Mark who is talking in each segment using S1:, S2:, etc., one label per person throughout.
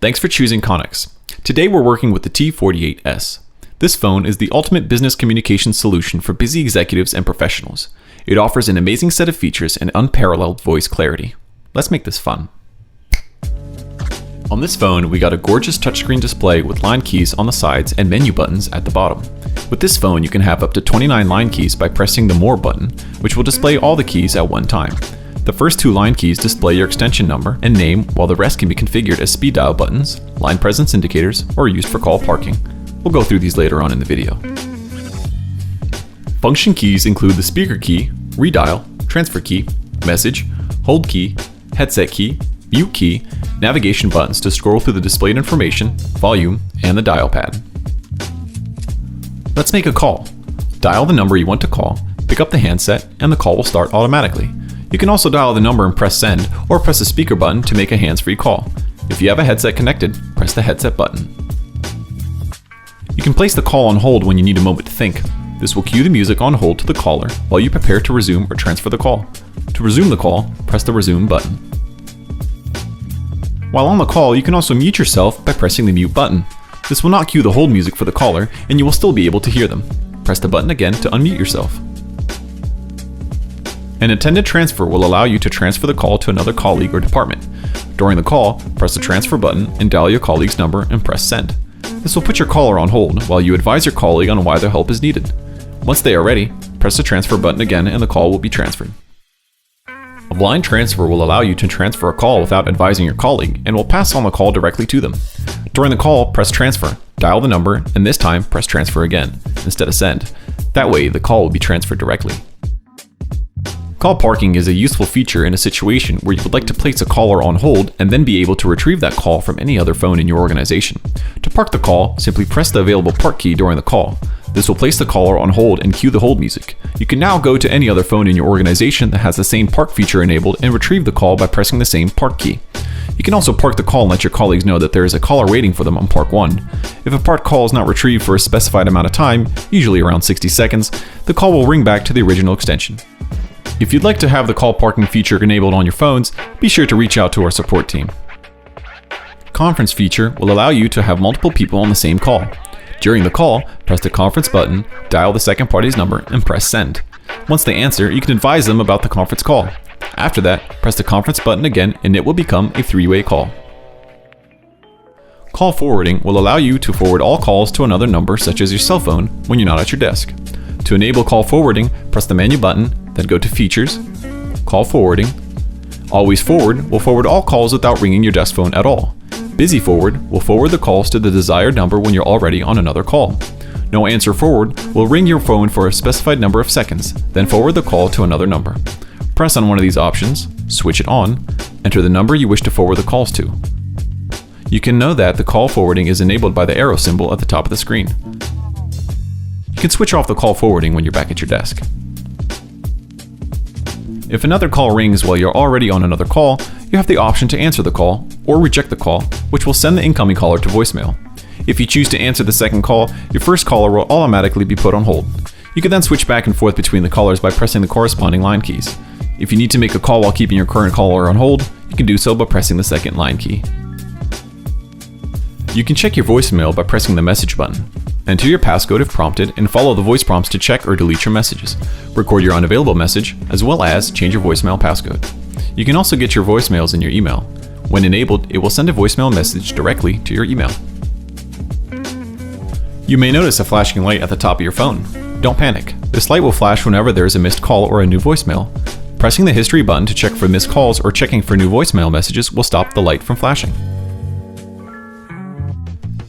S1: Thanks for choosing Connex. Today we're working with the T48S. This phone is the ultimate business communication solution for busy executives and professionals. It offers an amazing set of features and unparalleled voice clarity. Let's make this fun. On this phone, we got a gorgeous touchscreen display with line keys on the sides and menu buttons at the bottom. With this phone, you can have up to 29 line keys by pressing the More button, which will display all the keys at one time. The first 2 line keys display your extension number and name, while the rest can be configured as speed dial buttons, line presence indicators, or used for call parking. We'll go through these later on in the video. Function keys include the speaker key, redial, transfer key, message, hold key, headset key, mute key, navigation buttons to scroll through the displayed information, volume, and the dial pad. Let's make a call. Dial the number you want to call, pick up the handset, and the call will start automatically. You can also dial the number and press send, or press the speaker button to make a hands-free call. If you have a headset connected, press the headset button. You can place the call on hold when you need a moment to think. This will cue the music on hold to the caller while you prepare to resume or transfer the call. To resume the call, press the resume button. While on the call, you can also mute yourself by pressing the mute button. This will not cue the hold music for the caller, and you will still be able to hear them. Press the button again to unmute yourself. An intended transfer will allow you to transfer the call to another colleague or department. During the call, press the transfer button and dial your colleague's number and press send. This will put your caller on hold while you advise your colleague on why their help is needed. Once they are ready, press the transfer button again and the call will be transferred. A blind transfer will allow you to transfer a call without advising your colleague and will pass on the call directly to them. During the call, press transfer, dial the number, and this time press transfer again, instead of send. That way, the call will be transferred directly. Call parking is a useful feature in a situation where you would like to place a caller on hold and then be able to retrieve that call from any other phone in your organization. To park the call, simply press the available park key during the call. This will place the caller on hold and cue the hold music. You can now go to any other phone in your organization that has the same park feature enabled and retrieve the call by pressing the same park key. You can also park the call and let your colleagues know that there is a caller waiting for them on park 1. If a parked call is not retrieved for a specified amount of time, usually around 60 seconds, the call will ring back to the original extension. If you'd like to have the call parking feature enabled on your phones, be sure to reach out to our support team. Conference feature will allow you to have multiple people on the same call. During the call, press the conference button, dial the second party's number, and press send. Once they answer, you can advise them about the conference call. After that, press the conference button again and it will become a 3-way call. Call forwarding will allow you to forward all calls to another number such as your cell phone when you're not at your desk. To enable call forwarding, press the menu button, then go to Features, Call Forwarding. Always Forward will forward all calls without ringing your desk phone at all. Busy Forward will forward the calls to the desired number when you're already on another call. No Answer Forward will ring your phone for a specified number of seconds, then forward the call to another number. Press on one of these options, switch it on, enter the number you wish to forward the calls to. You can know that the call forwarding is enabled by the arrow symbol at the top of the screen. You can switch off the call forwarding when you're back at your desk. If another call rings while you're already on another call, you have the option to answer the call or reject the call, which will send the incoming caller to voicemail. If you choose to answer the second call, your first caller will automatically be put on hold. You can then switch back and forth between the callers by pressing the corresponding line keys. If you need to make a call while keeping your current caller on hold, you can do so by pressing the second line key. You can check your voicemail by pressing the message button. Enter your passcode if prompted and follow the voice prompts to check or delete your messages. Record your unavailable message, as well as change your voicemail passcode. You can also get your voicemails in your email. When enabled, it will send a voicemail message directly to your email. You may notice a flashing light at the top of your phone. Don't panic. This light will flash whenever there is a missed call or a new voicemail. Pressing the history button to check for missed calls or checking for new voicemail messages will stop the light from flashing.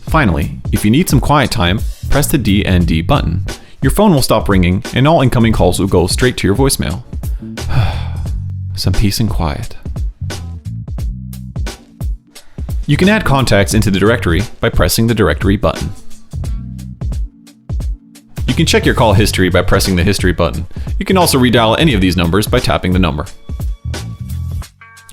S1: Finally, if you need some quiet time, press the DND button. Your phone will stop ringing and all incoming calls will go straight to your voicemail. Some peace and quiet. You can add contacts into the directory by pressing the directory button. You can check your call history by pressing the history button. You can also redial any of these numbers by tapping the number.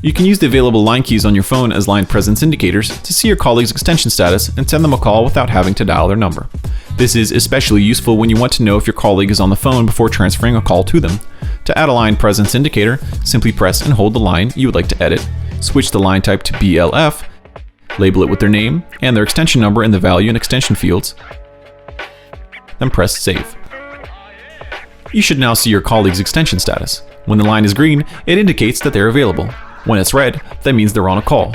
S1: You can use the available line keys on your phone as line presence indicators to see your colleague's extension status and send them a call without having to dial their number. This is especially useful when you want to know if your colleague is on the phone before transferring a call to them. To add a line presence indicator, simply press and hold the line you would like to edit, switch the line type to BLF, label it with their name and their extension number in the value and extension fields, then press Save. You should now see your colleague's extension status. When the line is green, it indicates that they're available. When it's red, that means they're on a call.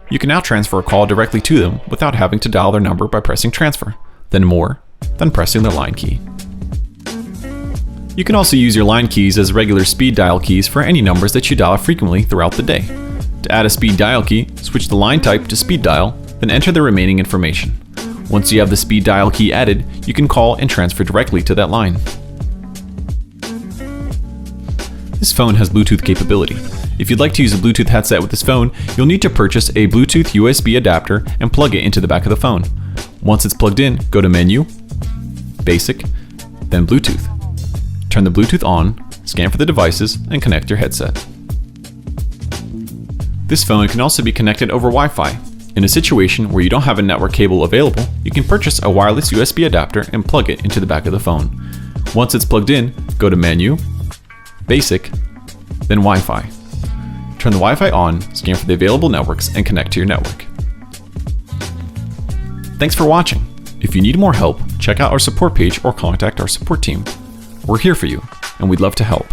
S1: You can now transfer a call directly to them without having to dial their number by pressing Transfer, then More, then pressing their line key. You can also use your line keys as regular speed dial keys for any numbers that you dial frequently throughout the day. To add a speed dial key, switch the line type to speed dial, then enter the remaining information. Once you have the speed dial key added, you can call and transfer directly to that line. This phone has Bluetooth capability. If you'd like to use a Bluetooth headset with this phone, you'll need to purchase a Bluetooth USB adapter and plug it into the back of the phone. Once it's plugged in, go to Menu, Basic, then Bluetooth. Turn the Bluetooth on, scan for the devices, and connect your headset. This phone can also be connected over Wi-Fi. In a situation where you don't have a network cable available, you can purchase a wireless USB adapter and plug it into the back of the phone. Once it's plugged in, go to Menu, Basic, then Wi-Fi. Turn the Wi-Fi on, scan for the available networks, and connect to your network. Thanks for watching. If you need more help, check out our support page or contact our support team. We're here for you, and we'd love to help.